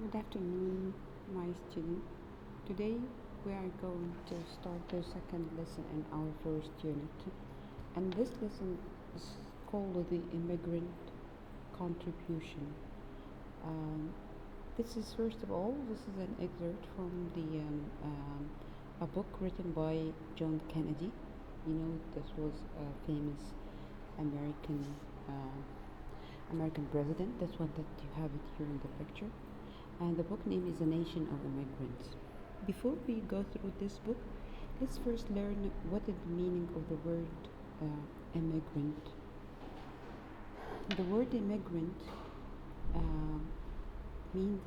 Good afternoon, my student. Today we are going to start the second lesson in our first unit. And this lesson is called the Immigrant Contribution. Um, this is, first of all, this is an excerpt from a book written by John Kennedy. You know, this was a famous American American president. That's one that you have it here in the picture. And the book name is A Nation of Immigrants. Before we go through this book, let's first learn what is the meaning of the word immigrant. The word immigrant means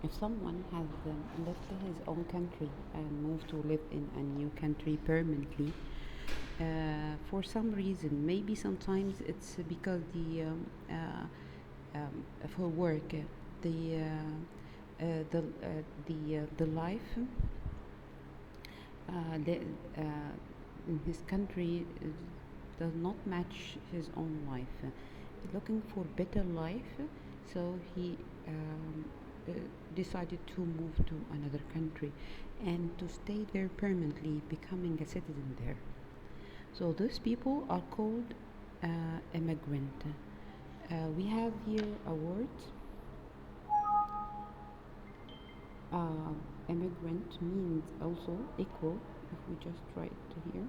if someone has left his own country and moved to live in a new country permanently, for some reason, maybe sometimes it's because for work, the the life the, in his country does not match his own life. Looking for better life, so he uh, decided to move to another country and to stay there permanently, becoming a citizen there. So those people are called immigrant. We have here a word. Uh, Immigrant means also equal. If we just write here,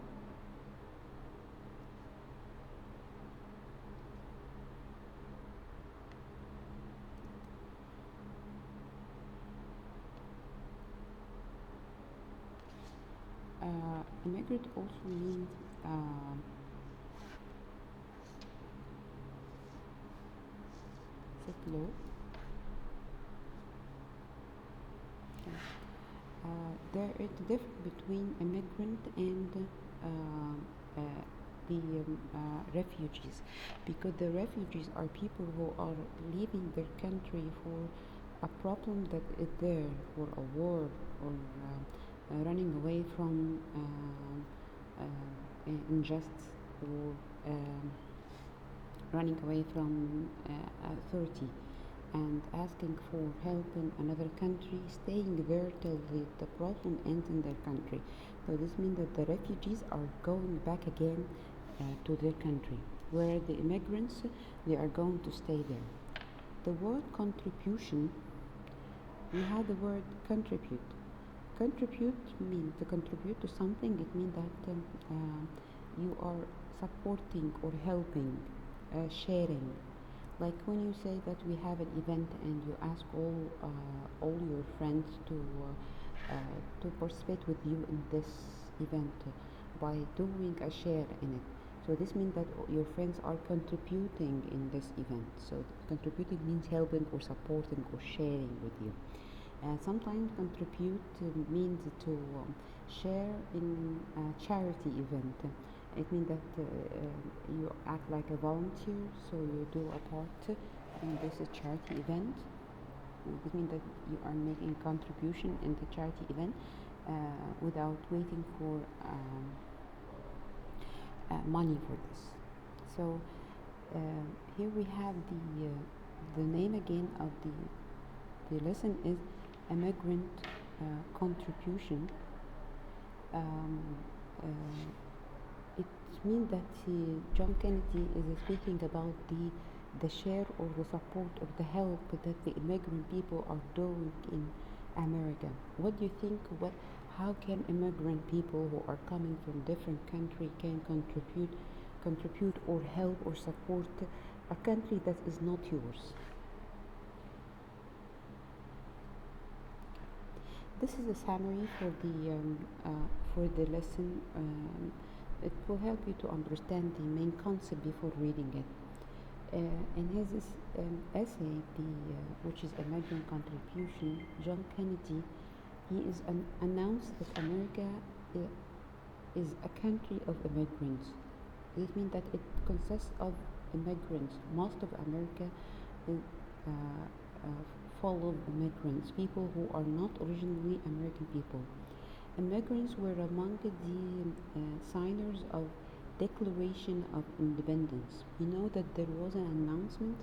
immigrant also means settler. Okay. There is a difference between immigrant and the refugees, because the refugees are people who are leaving their country for a problem that is there, for a war, or running away from injustice, or running away from authority, and asking for help in another country, staying there till the problem ends in their country. So this means that the refugees are going back again to their country, where the immigrants, they are going to stay there. The word contribution, we have the word contribute. Contribute means to contribute to something. It means that you are supporting or helping, sharing. Like when you say that we have an event and you ask all your friends to participate with you in this event by doing a share in it. So this means that your friends are contributing in this event. So contributing means helping or supporting or sharing with you. Sometimes contribute means to share in a charity event. It means that you act like a volunteer, so you do a part in this charity event. It means that you are making contribution in the charity event without waiting for money for this. So here we have the name again of the lesson is immigrant contribution. Um, it means that John Kennedy is speaking about the share or the support or the help that the immigrant people are doing in America. What do you think? How can immigrant people who are coming from different country can contribute or help or support a country that is not yours? This is a summary for the lesson. It will help you to understand the main concept before reading it. In his essay, which is Immigrant Contribution, John Kennedy, he is announced that America is a country of immigrants. This means that it consists of immigrants. Most of America is full of immigrants, people who are not originally American people. Immigrants were among the signers of Declaration of Independence. You know that there was an announcement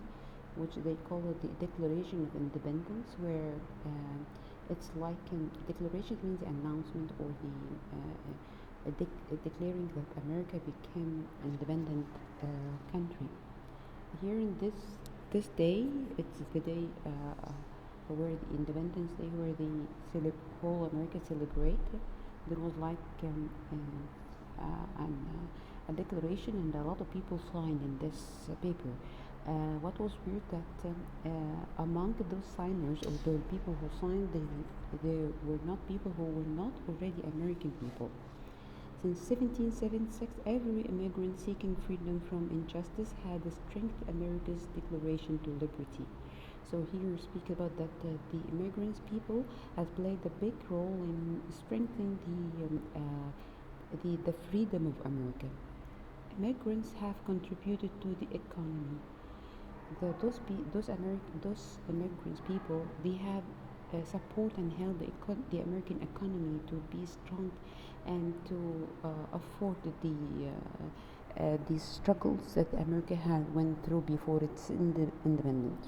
which they call it the Declaration of Independence, where it's like declaration means announcement or the declaring that America became an independent country. Here in this day, it's the day where the Independence Day, where the whole America celebrate. There was like a declaration, and a lot of people signed in this paper. What was weird that among those signers or the people who signed, they were not people who were not already American people. Since 1776, every immigrant seeking freedom from injustice had strengthened America's Declaration to Liberty. So here speak about that the immigrants people has played a big role in strengthening the freedom of America. Immigrants have contributed to the economy. Those immigrants people, they have support and held the American economy to be strong and to afford the struggles that America had went through before its independence.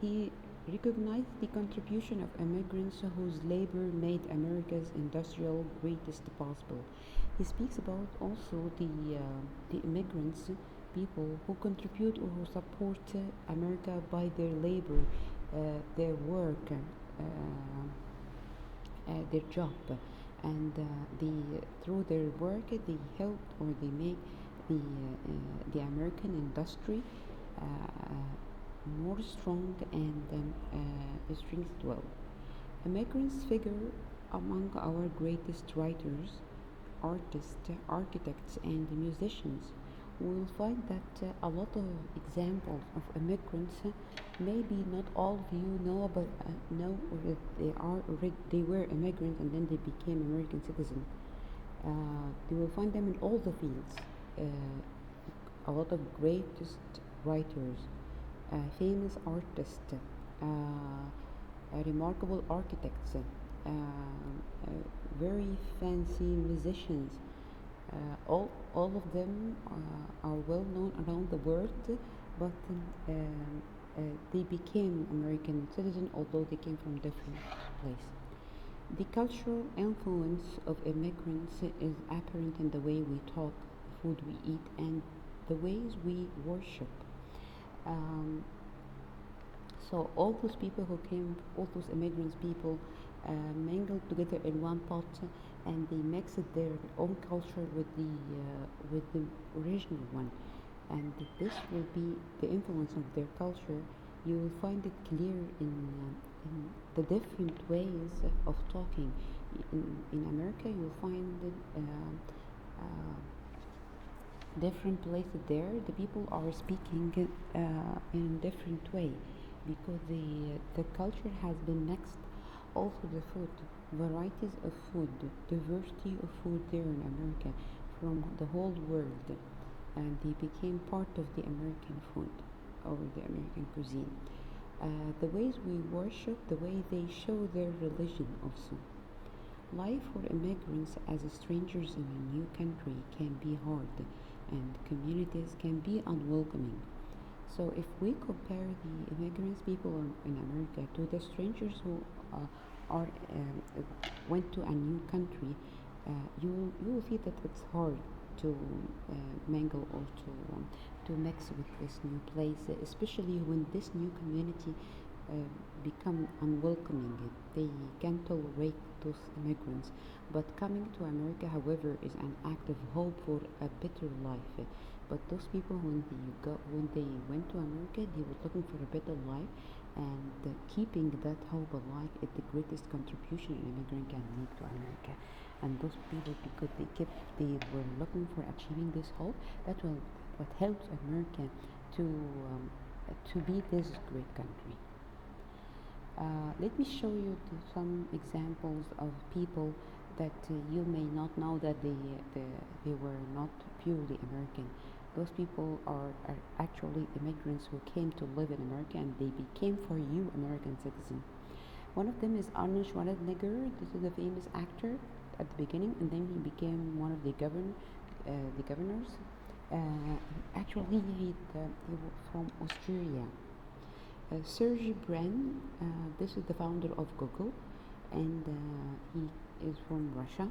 He recognized the contribution of immigrants whose labor made America's industrial greatest possible. He speaks about also the immigrants, people who contribute or who support America by their labor, their work, their job, and through their work they help or they make the American industry more strong and strengthened well. Immigrants figure among our greatest writers, artists, architects, and musicians. We will find that a lot of examples of immigrants, maybe not all of you know, but know that they were immigrants and then they became American citizens. You will find them in all the fields. A lot of greatest writers, famous artists, remarkable architects, very fancy musicians. All of them are well known around the world, but they became American citizens although they came from different places. The cultural influence of immigrants is apparent in the way we talk, the food we eat, and the ways we worship. Um, so all those people who came, all those immigrants people, mingled together in one pot, and they mixed their own culture with the original one, and this will be the influence of their culture. You will find it clear in the different ways of talking. In America, you will find different places there. The people are speaking in a different way because the culture has been mixed. Also, the food, varieties of food, diversity of food there in America from the whole world, and they became part of the American food or the American cuisine. The ways we worship, the way they show their religion also. Life for immigrants as strangers in a new country can be hard, and communities can be unwelcoming. So if we compare the immigrants people in America to the strangers who are went to a new country, you will see that it's hard to mingle or to mix with this new place, especially when this new community become unwelcoming. They can't tolerate those immigrants. But coming to America, however, is an act of hope for a better life. But those people, when they went to America, they were looking for a better life, and keeping that hope alive is the greatest contribution an immigrant can make to America. And those people, because they were looking for achieving this hope, that will what helps America to be this great country. Let me show you some examples of people that you may not know that they were not purely American. Those people are actually immigrants who came to live in America, and they became for you American citizens. One of them is Arnold Schwarzenegger. This is a famous actor at the beginning, and then he became one of the governors. Actually, he was from Australia. Sergey Brin, this is the founder of Google, and he is from Russia.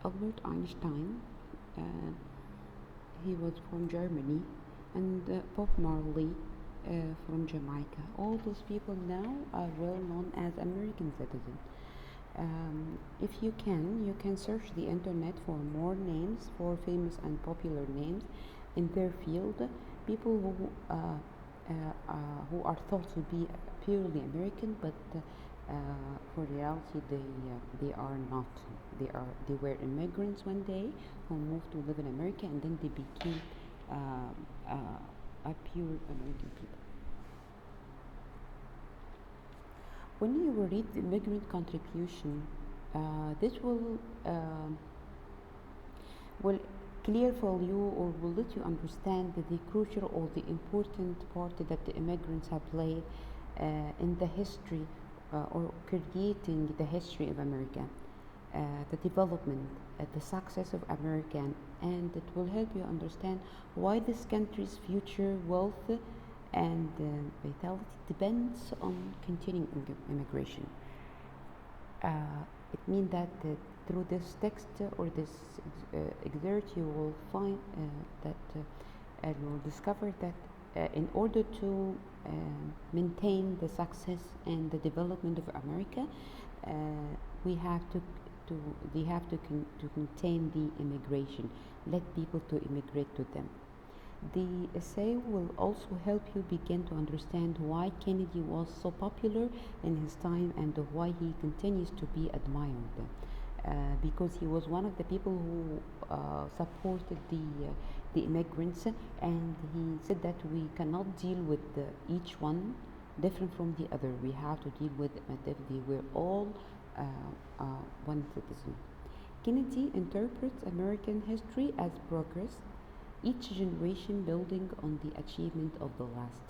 Albert Einstein, uh, he was from Germany, and Bob Marley from Jamaica. All those people now are well known as American citizens. If you can search the internet for more names, for famous and popular names in their field, people who are thought to be purely American, but for reality they are not. They were immigrants one day who moved to live in America, and then they became a pure American people. When you read the immigrant contribution, this will clear for you, or will let you understand the crucial or the important part that the immigrants have played in the history or creating the history of America, the development, the success of America, and it will help you understand why this country's future wealth and vitality depends on continuing immigration. It means that through this text or this excerpt, you will find that you will discover that in order to maintain the success and the development of America, we have to to contain the immigration, let people to immigrate to them. The essay will also help you begin to understand why Kennedy was so popular in his time and why he continues to be admired. Because he was one of the people who supported the immigrants, and he said that we cannot deal with each one different from the other. We have to deal with they were all one citizen. Kennedy interprets American history as progress, each generation building on the achievement of the last.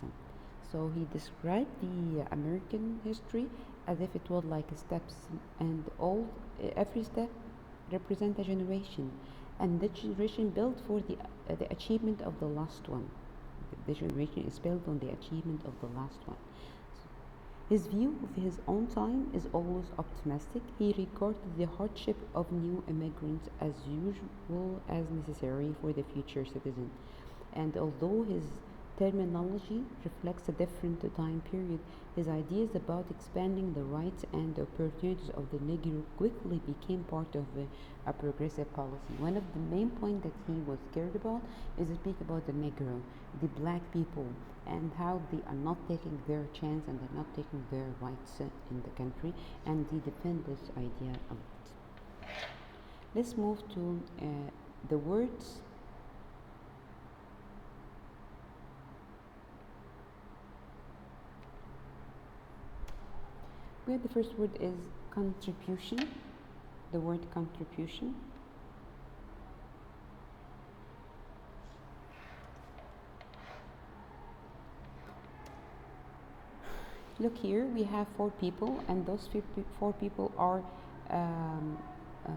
So he described the American history as if it was like steps, and every step represents a generation, and the generation built for the achievement of the last one. The generation is built on the achievement of the last one. His view of his own time is always optimistic. He regarded the hardship of new immigrants as usual as necessary for the future citizen. And although his terminology reflects a different time period, his ideas about expanding the rights and opportunities of the Negro quickly became part of a progressive policy. One of the main points that he was cared about is to speak about the Negro, the black people, and how they are not taking their chance and they're not taking their rights in the country, and he defend this idea of it. Let's move to the words. Where the first word is contribution, the word contribution. Look here, we have 4 people, and those 4 people are, let me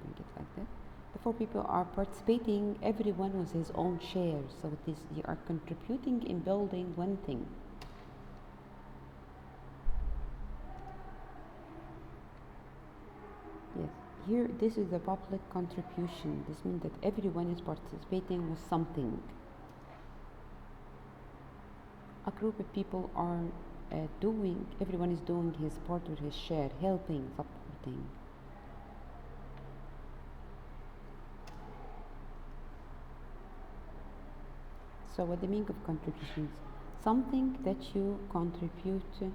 bring it like that. The 4 people are participating, everyone with his own share, so they are contributing in building one thing. Yes, here this is a public contribution. This means that everyone is participating with something. A group of people are everyone is doing his part or his share, helping, supporting. So what the meaning of contributions? Something that you contribute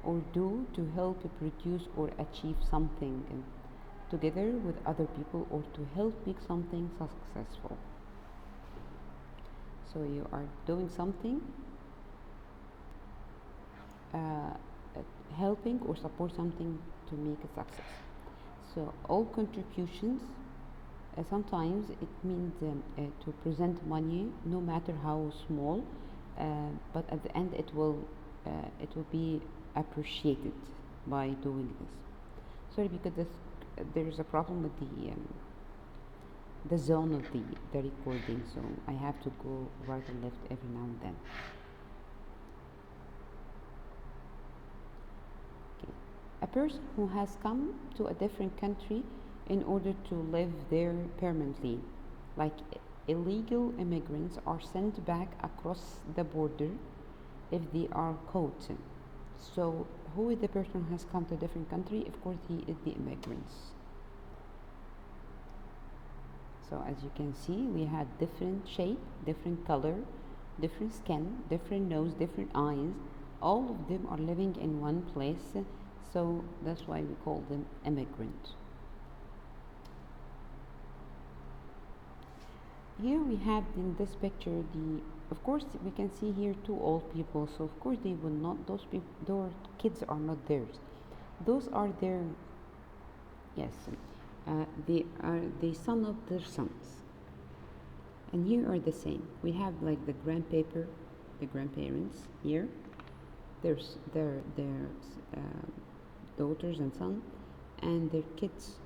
or do to help produce or achieve something together with other people, or to help make something successful. So you are doing something, helping or support something to make a success. So all contributions, sometimes it means to present money, no matter how small, but at the end it will be appreciated by doing this. Sorry, because there is a problem with the zone of the recording, so I have to go right and left every now and then. Okay. A person who has come to a different country in order to live there permanently, like illegal immigrants, are sent back across the border if they are caught. So who is the person who has come to a different country? Of course, he is the immigrants. So as you can see, we have different shape, different color, different skin, different nose, different eyes. All of them are living in one place, so that's why we call them immigrant. Here we have in this picture of course we can see here two old people, so of course they will not, those kids are not theirs. Those are their, yes, they are the son of their sons. And here are the same. We have like the grandparents here. There's their daughters and sons and their kids.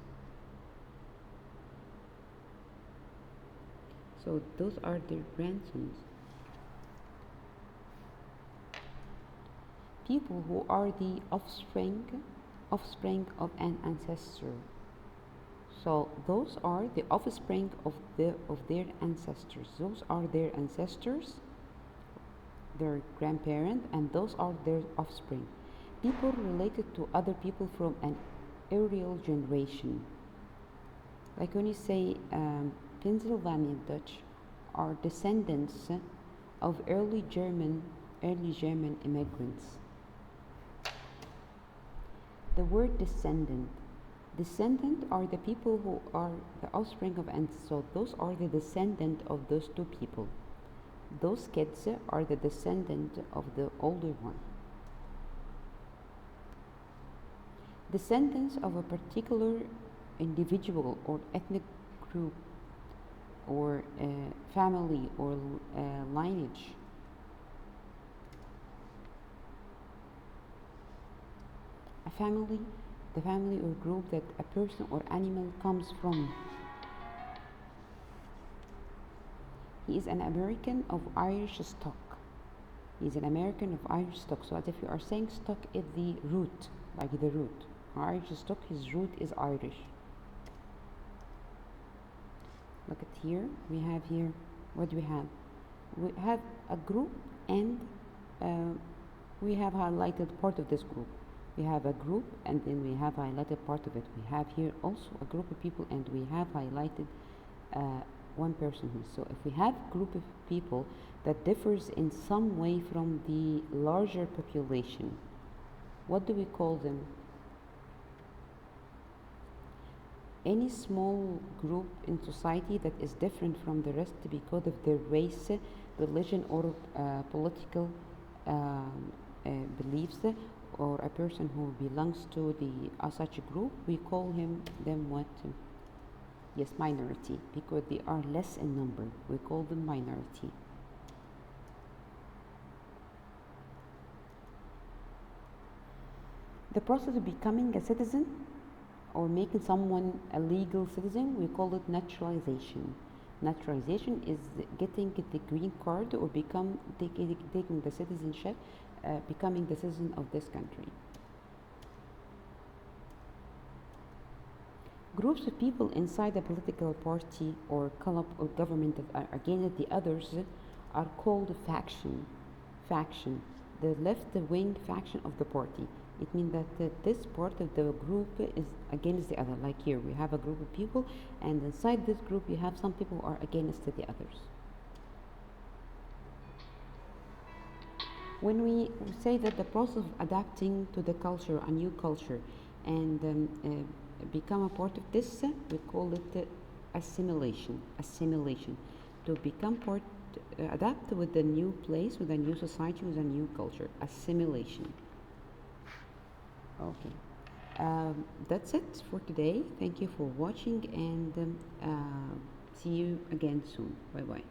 So those are their grandsons. People who are the offspring of an ancestor. So those are the offspring of their ancestors. Those are their ancestors, their grandparents, and those are their offspring. People related to other people from an earlier generation. Like when you say Pennsylvania Dutch are descendants of early German immigrants. The word descendant are the people who are the offspring of ancestors. So those are the descendant of those two people. Those kids are the descendant of the older one. Descendants of a particular individual or ethnic group or family or lineage. The family or group that a person or animal comes from. He is an American of Irish stock. He is an American of Irish stock. So as if you are saying stock is the root, like the root. Irish stock, his root is Irish. Look at here. We have here, what do we have? We have a group and we have highlighted part of this group. We have a group and then we have highlighted part of it. We have here also a group of people and we have highlighted one person here. So if we have a group of people that differs in some way from the larger population, what do we call them? Any small group in society that is different from the rest because of their race, religion, or political beliefs, or a person who belongs to such a group, we call them what? Yes, minority, because they are less in number. We call them minority. The process of becoming a citizen or making someone a legal citizen, we call it naturalization. Naturalization is getting the green card or taking the citizenship, becoming the citizen of this country. Groups of people inside a political party or club or government that are against the others are called a faction. The left-wing faction of the party. It means that this part of the group is against the other. Like here, we have a group of people, and inside this group, you have some people who are against the others. When we say that the process of adapting to the culture, a new culture, and become a part of this, we call it assimilation. To become part, adapt with the new place, with a new society, with a new culture. Assimilation. Okay. That's it for today. Thank you for watching, and see you again soon. Bye bye.